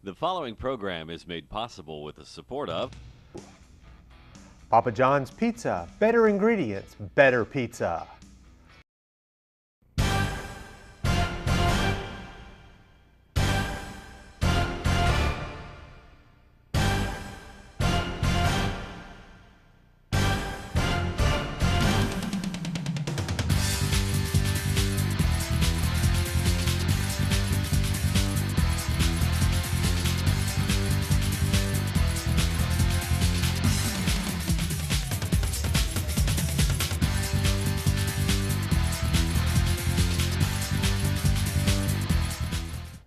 The following program is made possible with the support of Papa John's Pizza, better ingredients, better pizza.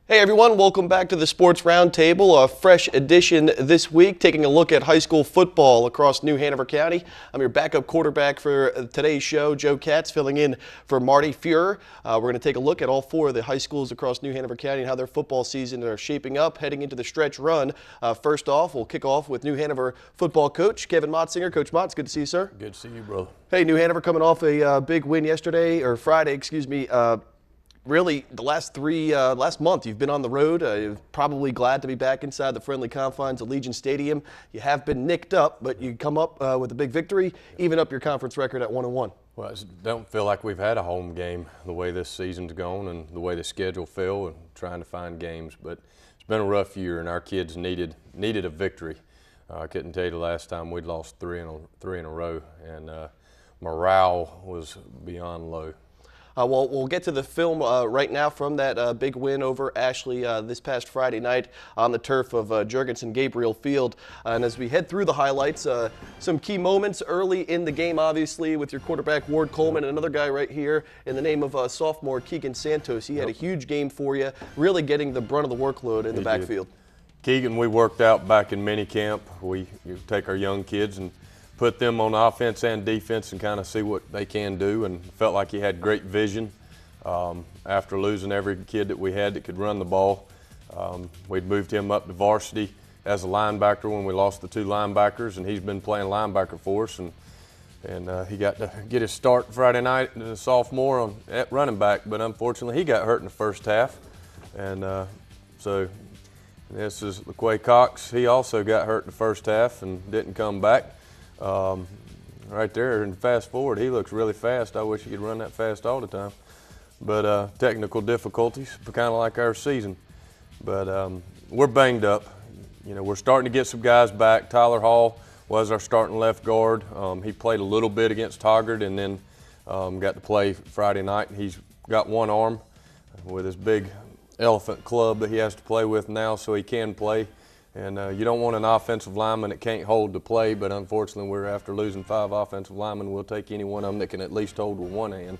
Hey everyone, welcome back to the Sports Roundtable, a fresh edition this week, taking a look at high school football across New Hanover County. I'm your backup quarterback for today's show, Joe Katz, filling in for Marty Fuhrer. We're going to take a look at all four of the high schools across New Hanover County and how their football season are shaping up, heading into the stretch run. First off, we'll kick off with New Hanover football coach, Kevin Motzinger. Coach Motz, good to see you, sir. Good to see you, brother. Hey, New Hanover coming off a big win yesterday, or Friday, excuse me. Really, the last month you've been on the road. You're probably glad to be back inside the friendly confines of Legion Stadium. You have been nicked up, but you come up with a big victory, even up your conference record at 1-1. Well, I don't feel like we've had a home game the way this season's gone and the way the schedule fell and trying to find games. But it's been a rough year, and our kids needed a victory. I couldn't tell you the last time we'd lost three in a row, and morale was beyond low. Well, we'll get to the film right now from that big win over Ashley this past Friday night on the turf of Jurgensen Gabriel Field. And as we head through the highlights, some key moments early in the game, obviously, with your quarterback Ward Coleman and another guy right here in the name of sophomore Keegan Santos. He had a huge game for you, really getting the brunt of the workload in the backfield. Keegan, we worked out back in minicamp. We take our young kids and put them on offense and defense and kind of see what they can do, and felt like he had great vision. After losing every kid that we had that could run the ball, we'd moved him up to varsity as a linebacker when we lost the two linebackers, and he's been playing linebacker for us, and he got to get his start Friday night as a sophomore at running back, but unfortunately he got hurt in the first half. And so this is LaQuay Cox. He also got hurt in the first half and didn't come back. Right there, and fast forward, he looks really fast. I wish he could run that fast all the time. But technical difficulties, kind of like our season. But we're banged up. You know, we're starting to get some guys back. Tyler Hall was our starting left guard. He played a little bit against Toggart, and then got to play Friday night. He's got one arm with his big elephant club that he has to play with now, so he can play. And you don't want an offensive lineman that can't hold the play, but unfortunately we're after losing 5 offensive linemen. We'll take any one of them that can at least hold with one hand.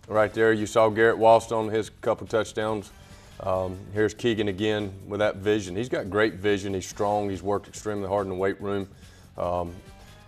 Right there you saw Garrett Walston on his couple touchdowns. Here's Keegan again with that vision. He's got great vision. He's strong. He's worked extremely hard in the weight room.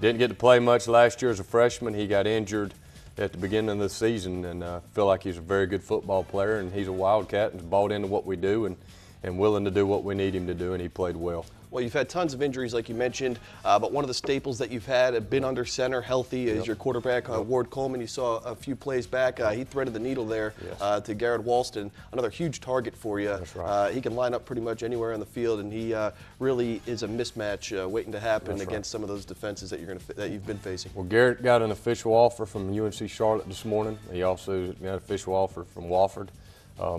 Didn't get to play much last year as a freshman. He got injured at the beginning of the season, and I feel like he's a very good football player, and he's a Wildcat and bought into what we do and willing to do what we need him to do, and he played well. Well, you've had tons of injuries, like you mentioned, but one of the staples that you've had have been under center, healthy, is your quarterback, Ward Coleman. You saw a few plays back. He threaded the needle there to Garrett Walston, another huge target for you. That's right. He can line up pretty much anywhere on the field, and he really is a mismatch waiting to happen against some of those defenses that you've been facing. Well, Garrett got an official offer from UNC Charlotte this morning. He also got an official offer from Wofford.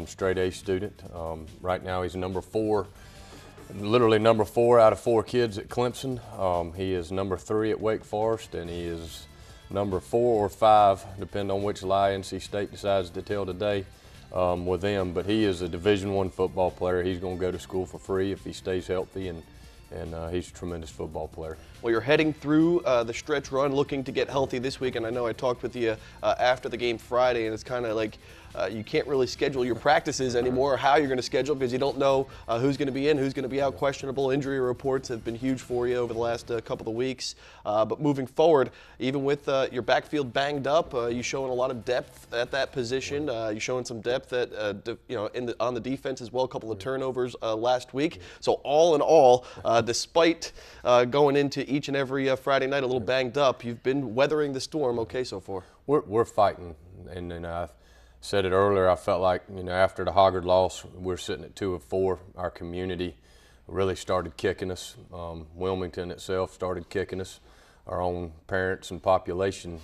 Straight A student. Right now he's number 4, literally number 4 out of 4 kids at Clemson. He is number 3 at Wake Forest, and he is number 4 or 5, depending on which lie NC State decides to tell today with them. But he is a Division I football player. He's going to go to school for free if he stays healthy, and he's a tremendous football player. Well, you're heading through the stretch run, looking to get healthy this week, and I know I talked with you after the game Friday, and it's kind of like you can't really schedule your practices anymore, or how you're going to schedule, because you don't know who's going to be in, who's going to be out. Questionable injury reports have been huge for you over the last couple of weeks. But moving forward, even with your backfield banged up, you're showing a lot of depth at that position. You're showing some depth at on the defense as well. A couple of turnovers last week. So all in all, despite going into each and every Friday night a little banged up, you've been weathering the storm okay so far. We're fighting, and said it earlier, I felt like, after the Hoggard loss, we're sitting at 2 of 4. Our community really started kicking us. Wilmington itself started kicking us. Our own parents and population,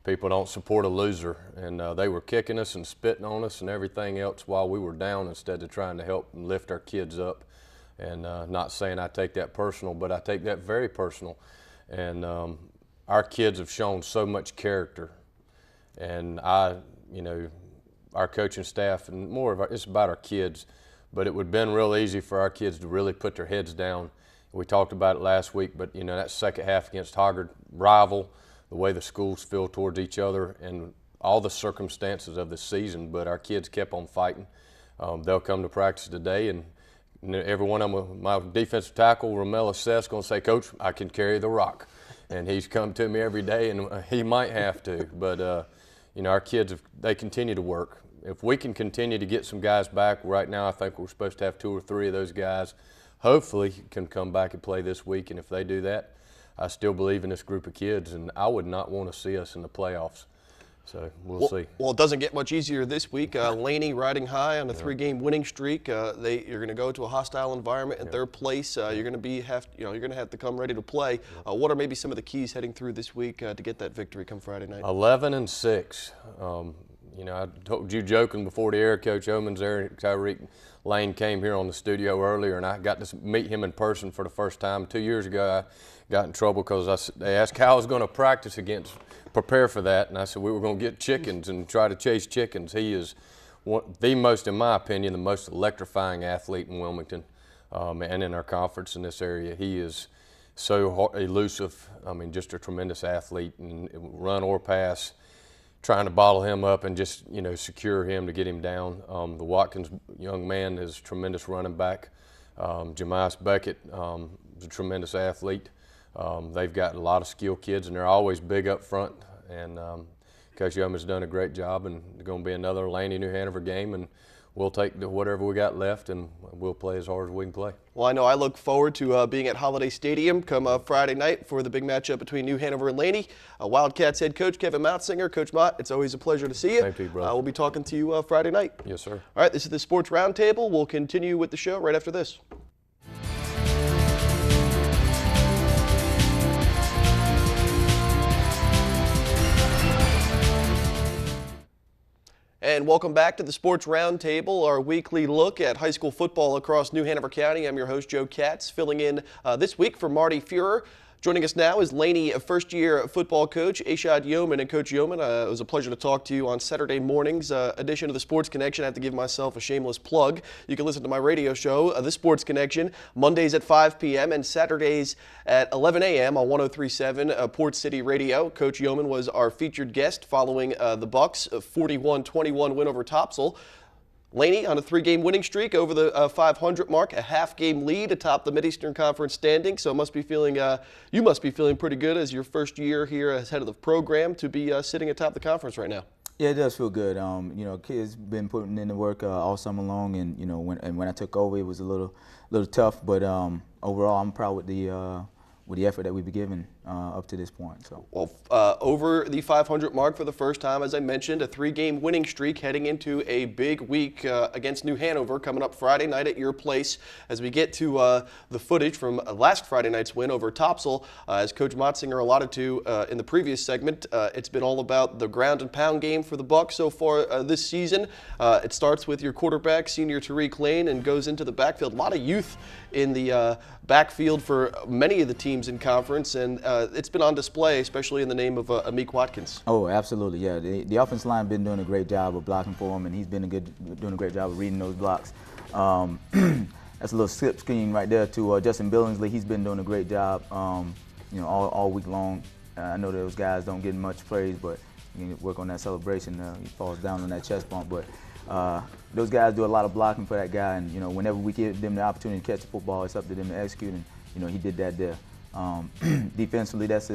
people don't support a loser, and they were kicking us and spitting on us and everything else while we were down instead of trying to help and lift our kids up. And not saying I take that personal, but I take that very personal. And our kids have shown so much character, and our coaching staff, and more of it's about our kids, but it would have been real easy for our kids to really put their heads down. We talked about it last week, but that second half against Hoggard, rival, the way the schools feel towards each other, and all the circumstances of the season, but our kids kept on fighting. They'll come to practice today, and every one of them, my defensive tackle, Romello Seth's going to say, "Coach, I can carry the rock." And he's come to me every day, and he might have to. But, our kids, they continue to work. If we can continue to get some guys back, right now I think we're supposed to have 2 or 3 of those guys, hopefully can come back and play this week. And if they do that, I still believe in this group of kids, and I would not want to see us in the playoffs. So we'll see. Well, it doesn't get much easier this week. Laney riding high on a 3-game winning streak. You're going to go to a hostile environment at their place. You're going to have to come ready to play. What are maybe some of the keys heading through this week to get that victory come Friday night? 11-6. I told you joking before the air, Coach Oman's there. Tyreek Lane came here on the studio earlier, and I got to meet him in person for the first time. 2 years ago, I got in trouble because they asked how I was going to practice prepare for that, and I said we were going to get chickens and try to chase chickens. He is in my opinion, the most electrifying athlete in Wilmington and in our conference in this area. He is so elusive. Just a tremendous athlete, and run or pass, trying to bottle him up and just secure him to get him down. The Watkins young man is a tremendous running back. Jemias Beckett is a tremendous athlete. They've got a lot of skilled kids, and they're always big up front. And Coach Yeoman's done a great job, and there's going to be another Laney-New Hanover game, and we'll take whatever we got left, and we'll play as hard as we can play. Well, I know I look forward to being at Holiday Stadium come Friday night for the big matchup between New Hanover and Laney. Wildcats head coach Kevin Mountsinger. Coach Mott, it's always a pleasure to see you. Thank you, brother. We'll be talking to you Friday night. Yes, sir. All right, this is the Sports Roundtable. We'll continue with the show right after this. And welcome back to the Sports Roundtable, our weekly look at high school football across New Hanover County. I'm your host, Joe Katz, filling in this week for Marty Fuhrer. Joining us now is Laney first-year football coach Ashad Yeoman. And Coach Yeoman, it was a pleasure to talk to you on Saturday morning's edition of the Sports Connection. I have to give myself a shameless plug. You can listen to my radio show, The Sports Connection, Mondays at 5 p.m. and Saturdays at 11 a.m. on 103.7 Port City Radio. Coach Yeoman was our featured guest following the Bucks' 41-21 win over Topsail. Laney on a 3-game winning streak over the 500 mark, a half-game lead atop the Mid-Eastern Conference standing. So you must be feeling pretty good as your first year here as head of the program to be sitting atop the conference right now. Yeah, it does feel good. Kids been putting in the work all summer long, and when I took over, it was a little tough. But overall, I'm proud with the effort that we've been giving up to this point. So, well, over the 500 mark for the first time, as I mentioned, a 3-game winning streak heading into a big week against New Hanover coming up Friday night at your place. As we get to the footage from last Friday night's win over Topsail, as Coach Mountsinger allotted to in the previous segment, it's been all about the ground and pound game for the Bucks so far this season. It starts with your quarterback, senior Tariq Lane, and goes into the backfield. A lot of youth in the backfield for many of the teams in conference, and it's been on display, especially in the name of Amik Watkins. Oh, absolutely, yeah. The offensive line been doing a great job of blocking for him, and he's been doing a great job of reading those blocks. That's a little slip screen right there to Justin Billingsley. He's been doing a great job, all week long. I know those guys don't get much praise, but you can work on that celebration. He falls down on that chest bump, but those guys do a lot of blocking for that guy, and whenever we give them the opportunity to catch the football, it's up to them to execute, and he did that there. Defensively, that's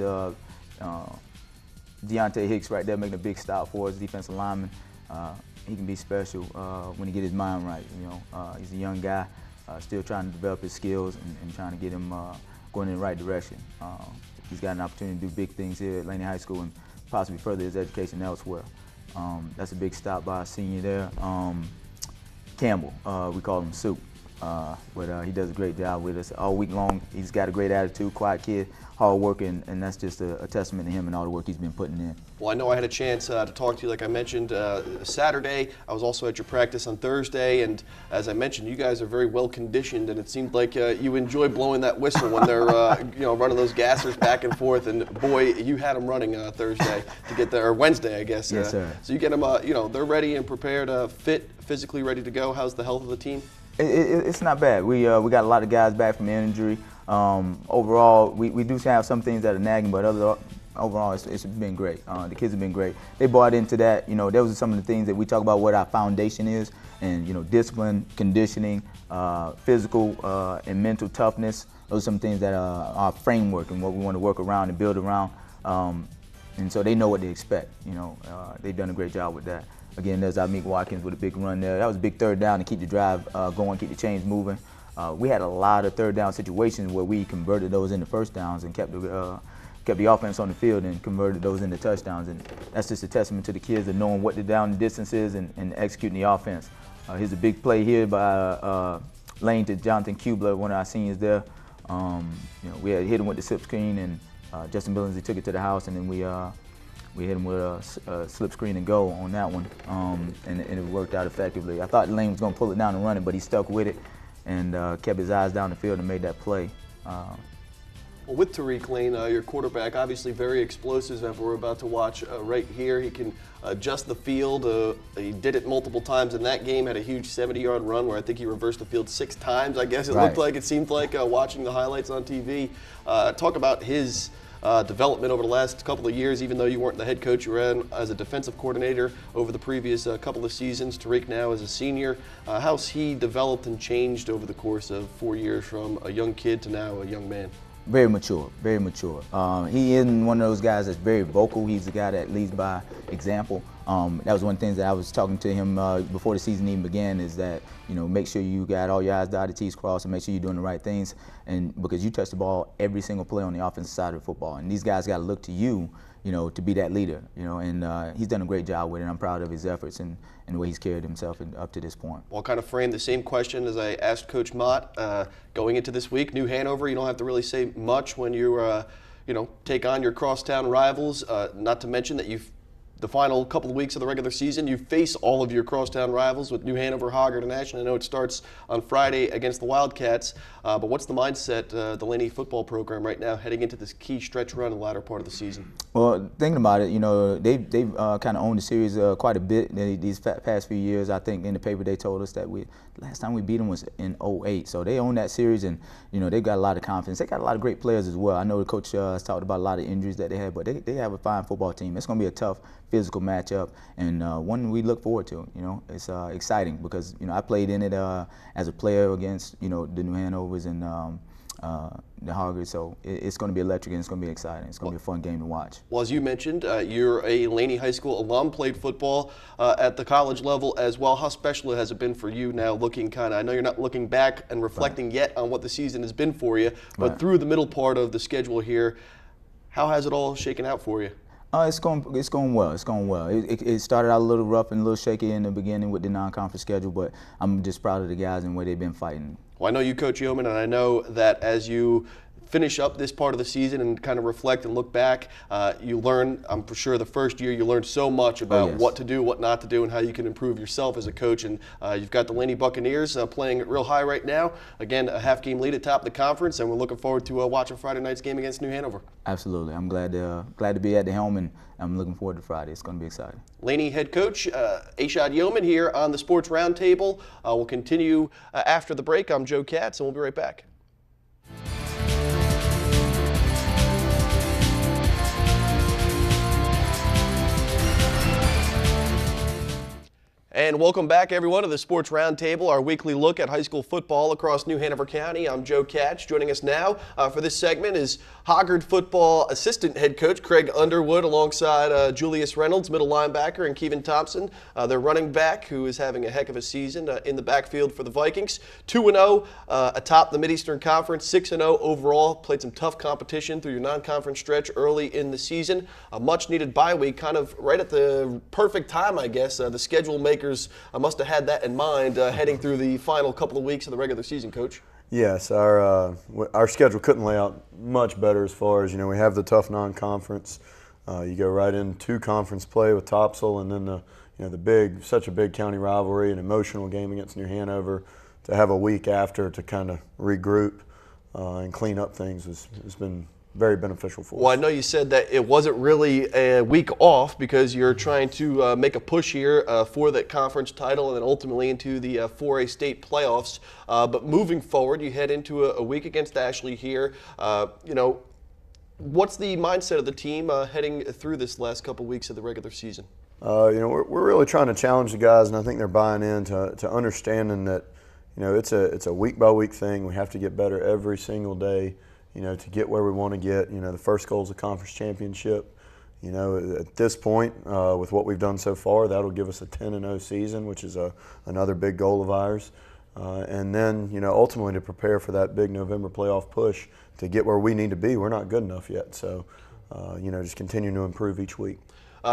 Deontay Hicks right there making a big stop for us, defensive lineman. He can be special when he get his mind right. He's a young guy, still trying to develop his skills and trying to get him going in the right direction. He's got an opportunity to do big things here at Laney High School and possibly further his education elsewhere. That's a big stop by a senior there. Campbell, we call him Soup. But he does a great job with us all week long. He's got a great attitude, quiet kid, hard working, and that's just a testament to him and all the work he's been putting in. Well, I know I had a chance to talk to you, like I mentioned, Saturday. I was also at your practice on Thursday, and as I mentioned, you guys are very well conditioned, and it seemed like you enjoy blowing that whistle when they're running those gassers back and forth. And boy, you had them running Thursday to get there, or Wednesday, I guess. Yes, sir. So you get them, they're ready and prepared, fit, physically ready to go. How's the health of the team? It's not bad. We got a lot of guys back from injury. Overall, we do have some things that are nagging, but overall, it's been great. The kids have been great. They bought into that. Those are some of the things that we talk about what our foundation is, and discipline, conditioning, physical and mental toughness. Those are some things that are our framework and what we want to work around and build around. And so they know what they expect. They've done a great job with that. Again, there's Amik Watkins with a big run there. That was a big third down to keep the drive going, keep the chains moving. We had a lot of third down situations where we converted those into first downs and kept the offense on the field and converted those into touchdowns. And that's just a testament to the kids of knowing what the down distance is and executing the offense. Here's a big play here by Lane to Jonathan Kubler, one of our seniors there. We had hit him with the slip screen, and Justin Billingsley took it to the house, and then we hit him with a slip screen and go on that one, and it worked out effectively. I thought Lane was going to pull it down and run it, but he stuck with it and kept his eyes down the field and made that play. Well, with Tariq Lane, your quarterback, obviously very explosive, as we're about to watch right here. He can adjust the field. He did it multiple times in that game, had a huge 70-yard run where I think he reversed the field 6 times, I guess it seemed like, watching the highlights on TV. Talk about his development over the last couple of years, even though you weren't the head coach. You ran as a defensive coordinator over the previous couple of seasons. Tariq now is a senior. How's he developed and changed over the course of 4 years from a young kid to now a young man? Very mature, very mature. He isn't one of those guys that's very vocal. He's a guy that leads by example. That was one of the things that I was talking to him before the season even began, is that, make sure you got all your I's dotted, T's crossed, and make sure you're doing the right things. And because you touch the ball every single play on the offensive side of the football. And these guys got to look to you, to be that leader, and he's done a great job with it. I'm proud of his efforts and the way he's carried himself up to this point. Well, I'll kind of frame the same question as I asked Coach Mott going into this week. New Hanover, you don't have to really say much when you, take on your crosstown rivals, not to mention that the final couple of weeks of the regular season, you face all of your crosstown rivals with New Hanover, Hoggard, and Ashland. I know it starts on Friday against the Wildcats, but what's the mindset, the Laney football program right now, heading into this key stretch run in the latter part of the season? Well, thinking about it, they've kind of owned the series quite a bit these past few years. I think in the paper they told us that last time we beat them was in 2008, so they own that series, and they've got a lot of confidence. They got a lot of great players as well. I know the coach has talked about a lot of injuries that they had, but they have a fine football team. It's going to be a tough physical matchup, and one we look forward to. It's exciting because I played in it as a player against the New Hanovers and the Hoggard, so it's going to be electric and it's going to be exciting. It's going to be a fun game to watch. Well, as you mentioned, you're a Laney High School alum, played football at the college level as well. How special has it been for you now, looking I know you're not looking back and reflecting yet on what the season has been for you, but through the middle part of the schedule here, how has it all shaken out for you? It's going well. It's going well. It started out a little rough and a little shaky in the beginning with the non-conference schedule, but I'm just proud of the guys and the way they've been fighting. Well, I know you coach Yeoman, and I know that as you finish up this part of the season and kind of reflect and look back, you learn, I'm for sure the first year you learned so much about what to do, what not to do, and how you can improve yourself as a coach. And you've got the Laney Buccaneers playing real high right now. Again, a half-game lead at top of the conference, and we're looking forward to watching Friday night's game against New Hanover. Absolutely. I'm glad to be at the helm, and I'm looking forward to Friday. It's going to be exciting. Laney head coach Ashad Yeoman here on the Sports Roundtable. We'll continue after the break. I'm Joe Katz, and we'll be right back. And welcome back, everyone, to the Sports Roundtable, our weekly look at high school football across New Hanover County. I'm Joe Katch. Joining us now for this segment is Hoggard football assistant head coach Craig Underwood, alongside Julius Reynolds, middle linebacker, and Kevin Thompson, their running back, who is having a heck of a season in the backfield for the Vikings. 2-0 atop the Mid-Eastern Conference, 6-0 overall. Played some tough competition through your non-conference stretch early in the season. A much-needed bye week, kind of right at the perfect time, I guess. The schedule makers must have had that in mind heading through the final couple of weeks of the regular season, Coach. Yes, our schedule couldn't lay out much better as far as, we have the tough non-conference. You go right into conference play with Topsail, and then such a big county rivalry, an emotional game against New Hanover. To have a week after to kind of regroup and clean up things has been very beneficial for us. Well, I know you said that it wasn't really a week off because you're trying to make a push here for that conference title and then ultimately into the 4A state playoffs. But moving forward, you head into a week against Ashley here. What's the mindset of the team heading through this last couple weeks of the regular season? We're really trying to challenge the guys, and I think they're buying in to understanding that it's a week by week thing. We have to get better every single day. To get where we want to get. The first goal is a conference championship. At this point, with what we've done so far, that'll give us a 10-0 season, which is another big goal of ours. And then, ultimately to prepare for that big November playoff push to get where we need to be. We're not good enough yet, so just continuing to improve each week.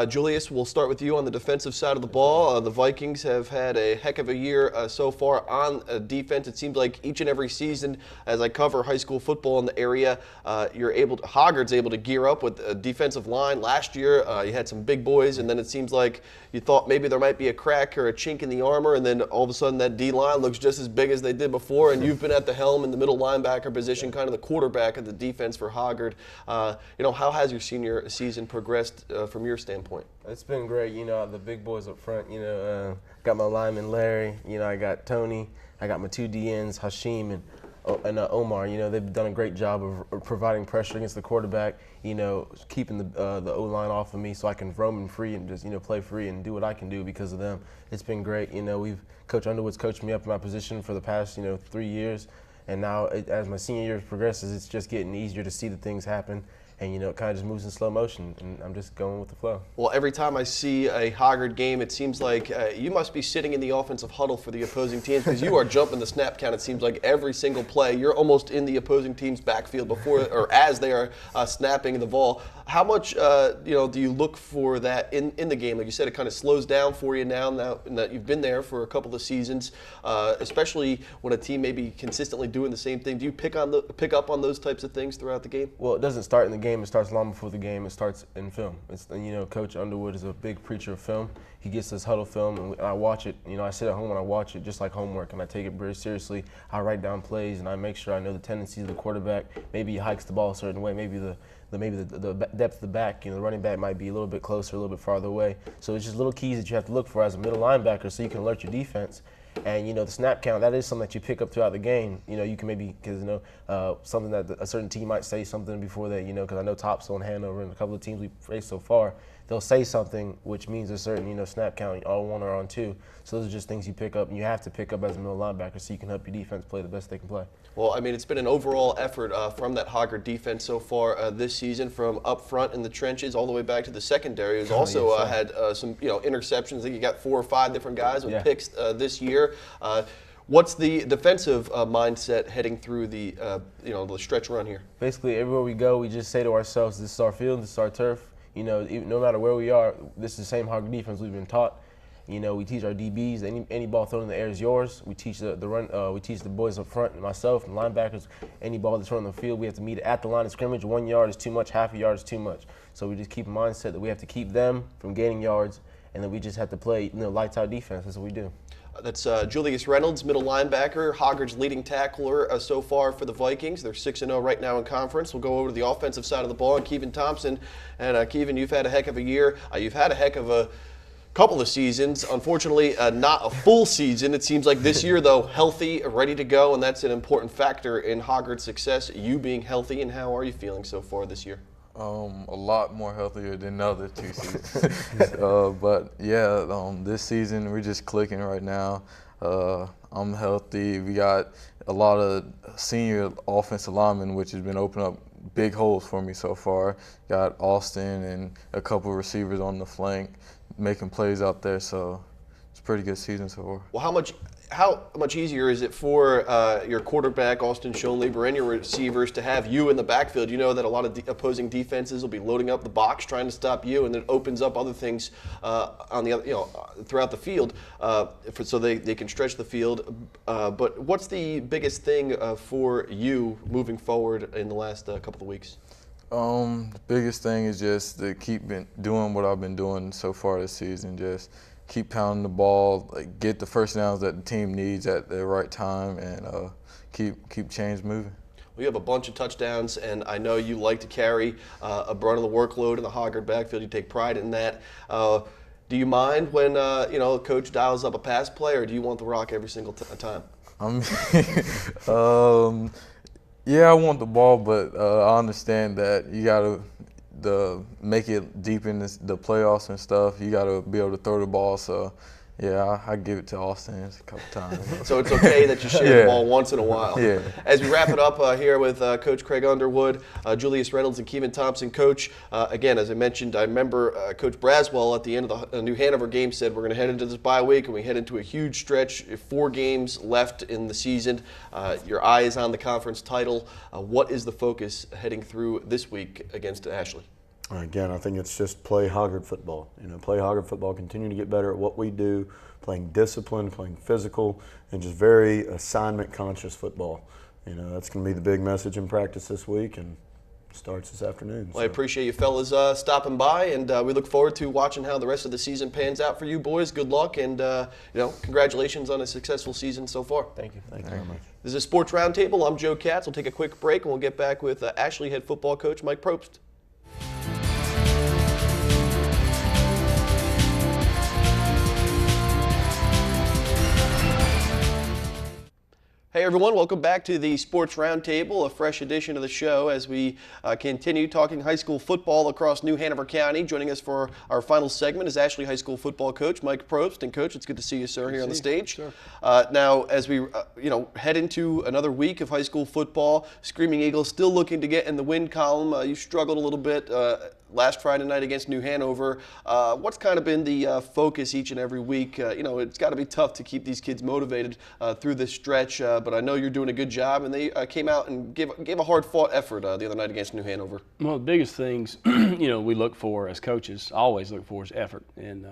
Julius, we'll start with you on the defensive side of the ball. The Vikings have had a heck of a year so far on defense. It seems like each and every season, as I cover high school football in the area, Hoggard's able to gear up with a defensive line. Last year, you had some big boys, and then it seems like you thought maybe there might be a crack or a chink in the armor, and then all of a sudden that D-line looks just as big as they did before, and you've been at the helm in the middle linebacker position, kind of the quarterback of the defense for Hoggard. How has your senior season progressed from your standpoint? It's been great. The big boys up front, got my lineman Larry, I got Tony, I got my two DNs, Hashim and Omar. They've done a great job of providing pressure against the quarterback, keeping the O-line off of me so I can roam and free and just, play free and do what I can do because of them. It's been great. Coach Underwood's coached me up in my position for the past, 3 years. And now, as my senior year progresses, it's just getting easier to see the things happen. And, it kind of just moves in slow motion, and I'm just going with the flow. Well, every time I see a Hoggard game, it seems like you must be sitting in the offensive huddle for the opposing teams because you are jumping the snap count. It seems like every single play, you're almost in the opposing team's backfield before or as they are snapping the ball. How much, do you look for that in the game? Like you said, it kind of slows down for you now that you've been there for a couple of seasons, especially when a team may be consistently doing the same thing. Do you pick up on those types of things throughout the game? Well, it doesn't start in the game. It starts long before the game. It starts in film. Coach Underwood is a big preacher of film. He gets us huddle film, and I watch it. I sit at home and I watch it just like homework, and I take it very seriously. I write down plays, and I make sure I know the tendencies of the quarterback. Maybe he hikes the ball a certain way. Maybe the depth of the back. The running back might be a little bit closer, a little bit farther away. So it's just little keys that you have to look for as a middle linebacker, so you can alert your defense. And the snap count, that is something that you pick up throughout the game. You can maybe, because something that a certain team might say something before that, because I know Topsail and Hanover and a couple of teams we've faced so far, they'll say something which means a certain snap count, on one or on two. So those are just things you pick up, and you have to pick up as a middle linebacker so you can help your defense play the best they can play. Well, it's been an overall effort from that Hoggard defense so far this season, from up front in the trenches all the way back to the secondary. Who's also had some interceptions. I think you got 4 or 5 different guys with picks this year. What's the defensive mindset heading through the stretch run here? Basically, everywhere we go, we just say to ourselves, "This is our field. This is our turf." No matter where we are, this is the same Hoggard defense we've been taught. We teach our DBs, any ball thrown in the air is yours. We teach the run. We teach the boys up front, and myself, and linebackers, any ball that's thrown on the field, we have to meet at the line of scrimmage. 1 yard is too much, half a yard is too much. So we just keep a mindset that we have to keep them from gaining yards, and then we just have to play lights out defense. That's what we do. That's Julius Reynolds, middle linebacker, Hoggard's leading tackler so far for the Vikings. They're 6-0 right now in conference. We'll go over to the offensive side of the ball, and Kevin Thompson. And Kevin, you've had a heck of a year. You've had a heck of a couple of seasons. Unfortunately, not a full season. It seems like this year, though, healthy, ready to go, and that's an important factor in Hoggard's success, you being healthy. And how are you feeling so far this year? A lot more healthier than the other 2 seasons. But yeah, this season we're just clicking right now. I'm healthy. We got a lot of senior offensive linemen, which has been opening up big holes for me so far. Got Austin and a couple of receivers on the flank making plays out there. So it's a pretty good season so far. Well, how much easier is it for your quarterback, Austin Schoenleber, and your receivers to have you in the backfield? You know that a lot of opposing defenses will be loading up the box trying to stop you, and it opens up other things on the other, throughout the field, so they can stretch the field. But what's the biggest thing for you moving forward in the last couple of weeks? The biggest thing is just to keep doing what I've been doing so far this season. Just keep pounding the ball, like get the first downs that the team needs at the right time, and keep chains moving. Well, you have a bunch of touchdowns, and I know you like to carry a brunt of the workload in the Hoggard backfield. You take pride in that. Do you mind when coach dials up a pass play, or do you want the rock every single time? Yeah, I want the ball, but I understand that you got to make it deep in the playoffs and stuff. You got to be able to throw the ball. So, yeah, I give it to Austin a couple times. So it's okay that you share the ball once in a while. Yeah. As we wrap it up here with Coach Craig Underwood, Julius Reynolds, and Kevin Thompson, Coach, again, as I mentioned, I remember Coach Braswell at the end of the New Hanover game said we're going to head into this bye week and we head into a huge stretch, 4 games left in the season. Your eye is on the conference title. What is the focus heading through this week against Ashley? Again, I think it's just play Hoggard football. Play Hoggard football, continue to get better at what we do, playing discipline, playing physical, and just very assignment-conscious football. That's going to be the big message in practice this week, and starts this afternoon. Well, I appreciate you fellas stopping by, and we look forward to watching how the rest of the season pans out for you boys. Good luck, and congratulations on a successful season so far. Thank you. Thank you very much. This is Sports Roundtable. I'm Joe Katz. We'll take a quick break, and we'll get back with Ashley head football coach Mike Probst. Hey everyone, welcome back to the Sports Roundtable, a fresh edition of the show as we continue talking high school football across New Hanover County. Joining us for our final segment is Ashley High School football coach Mike Probst. And Coach, it's good to see you, sir, here on the stage. Sure. Now, as we head into another week of high school football, Screaming Eagles still looking to get in the win column. You struggled a little bit last Friday night against New Hanover. What's kind of been the focus each and every week? It's got to be tough to keep these kids motivated through this stretch, but I know you're doing a good job, and they came out and gave a hard-fought effort the other night against New Hanover. Well, the biggest things we look for as coaches, always look for, is effort, and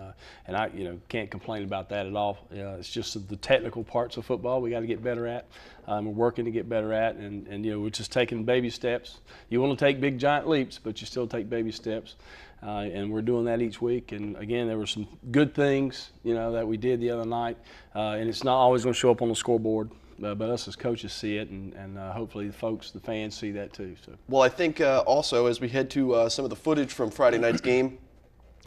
I can't complain about that at all. It's just the technical parts of football we got to get better at. We're working to get better at, and we're just taking baby steps. You want to take big giant leaps, but you still take baby steps, and we're doing that each week. And again, there were some good things that we did the other night, and it's not always going to show up on the scoreboard. But us as coaches see it, and hopefully the fans see that too. So. Well, I think also as we head to some of the footage from Friday night's game,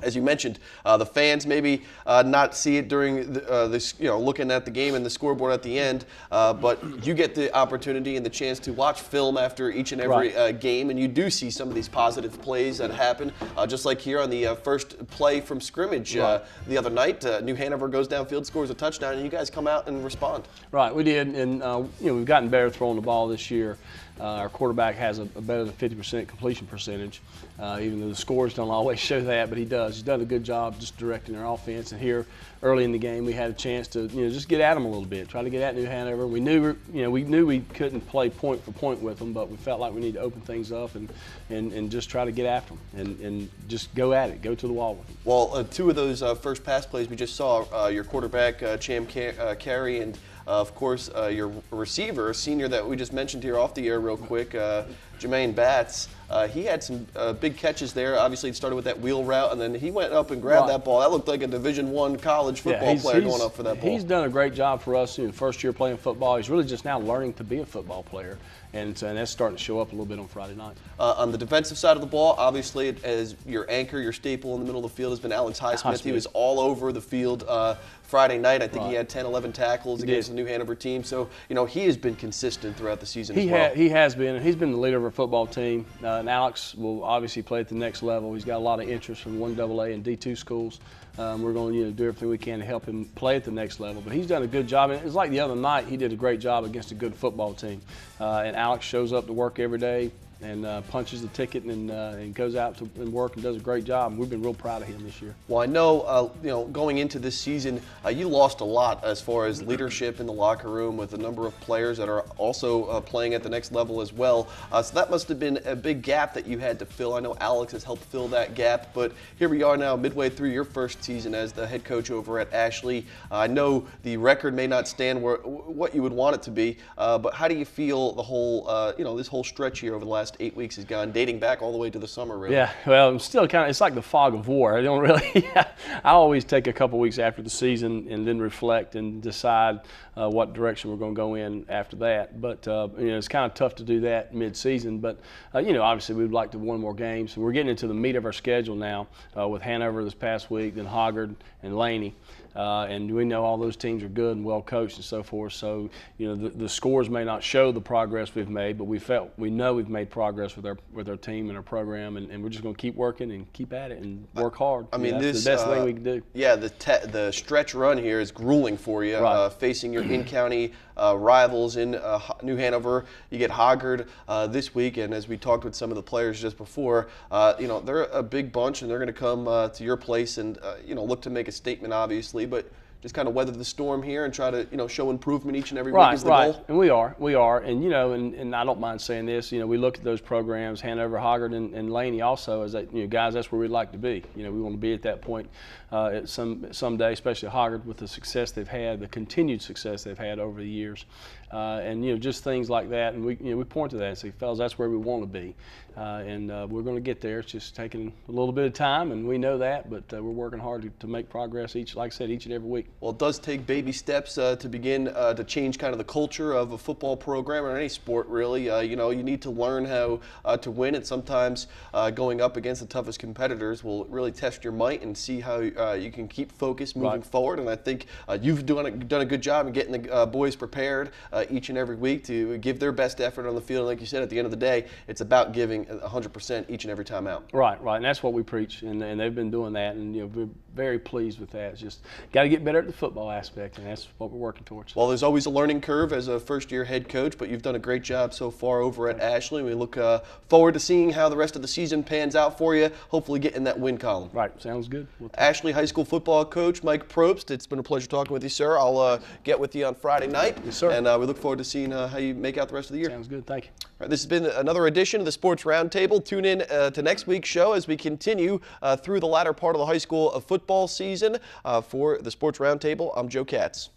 as you mentioned, the fans maybe not see it during this, looking at the game and the scoreboard at the end, but you get the opportunity and the chance to watch film after each and every game, and you do see some of these positive plays that happen, just like here on the first play from scrimmage the other night. New Hanover goes downfield, scores a touchdown, and you guys come out and respond. Right, we did, and we've gotten better throwing the ball this year. Our quarterback has a better than 50% completion percentage, even though the scores don't always show that, but he does. He's done a good job just directing our offense. And here, early in the game, we had a chance to just get at them a little bit, try to get at New Hanover. We knew we couldn't play point for point with them, but we felt like we needed to open things up and just try to get after them and just go at it, go to the wall with them. Well, 2 of those first pass plays we just saw, your quarterback Cham Carey and of course, your receiver, a senior that we just mentioned here off the air real quick, Jermaine Batts, he had some big catches there. Obviously, it started with that wheel route, and then he went up and grabbed that ball. That looked like a Division I college football player going up for that ball. He's done a great job for us in first year playing football. He's really just now learning to be a football player, and that's starting to show up a little bit on Friday night. On the defensive side of the ball, obviously, as your anchor, your staple in the middle of the field has been Alex Highsmith. He was all over the field Friday night. I think he had 10, 11 tackles against the New Hanover team. So, he has been consistent throughout the season as well. He has been. He's been the leader of our football team. And Alex will obviously play at the next level. He's got a lot of interest from 1AA and D2 schools. We're going to do everything we can to help him play at the next level. But he's done a good job. And it's like the other night, he did a great job against a good football team. And Alex shows up to work every day and punches the ticket and goes out to work and does a great job. And we've been real proud of him this year. Well, I know, going into this season, you lost a lot as far as leadership in the locker room with a number of players that are also playing at the next level as well. So that must have been a big gap that you had to fill. I know Alex has helped fill that gap, but here we are now midway through your first season as the head coach over at Ashley. I know the record may not stand what you would want it to be, but how do you feel the whole, this whole stretch here over the last 8 weeks has gone, dating back all the way to the summer, really? Yeah, well, I'm still it's like the fog of war. I don't really, I always take a couple weeks after the season and then reflect and decide what direction we're going to go in after that. But, it's kind of tough to do that mid-season. But, obviously we'd like to win more games. We're getting into the meat of our schedule now with Hanover this past week, then Hoggard and Laney. And we know all those teams are good and well coached and so forth. So, the scores may not show the progress we've made, but we know we've made progress with our team and our program, and we're just going to keep working and keep at it and work hard. I mean, that's the best thing we can do. Yeah, the stretch run here is grueling for you, right. Facing your in-county rivals in New Hanover. You get Hoggard this week, and as we talked with some of the players just before, they're a big bunch, and they're going to come to your place and look to make a statement, obviously, but just kind of weather the storm here and try to show improvement each and every week is the goal. And we are, and and I don't mind saying this. We look at those programs, Hanover, Hoggard, and Laney also as guys. That's where we'd like to be. We want to be at that point at someday, especially Hoggard with the success they've had, the continued success they've had over the years, and just things like that. And we point to that and say, fellas, that's where we want to be, and we're going to get there. It's just taking a little bit of time, and we know that, but we're working hard to make progress each and every week. Well, it does take baby steps to begin to change kind of the culture of a football program or any sport, really. You need to learn how to win, and sometimes going up against the toughest competitors will really test your might and see how you can keep focused moving forward. And I think you've done a good job in getting the boys prepared each and every week to give their best effort on the field. And like you said, at the end of the day, it's about giving 100% each and every time out. Right, and that's what we preach, and they've been doing that, and we're very pleased with that. It's just got to get better at the football aspect, and that's what we're working towards. Well, there's always a learning curve as a first-year head coach, but you've done a great job so far over at Ashley. We look forward to seeing how the rest of the season pans out for you, hopefully get in that win column. Right, sounds good. Ashley High School football coach Mike Probst, it's been a pleasure talking with you, sir. I'll get with you on Friday night. Yes, sir. And we look forward to seeing how you make out the rest of the year. Sounds good, thank you. All right, this has been another edition of the Sports Roundtable. Tune in to next week's show as we continue through the latter part of the high school football season. For the Sports Roundtable, I'm Joe Katz.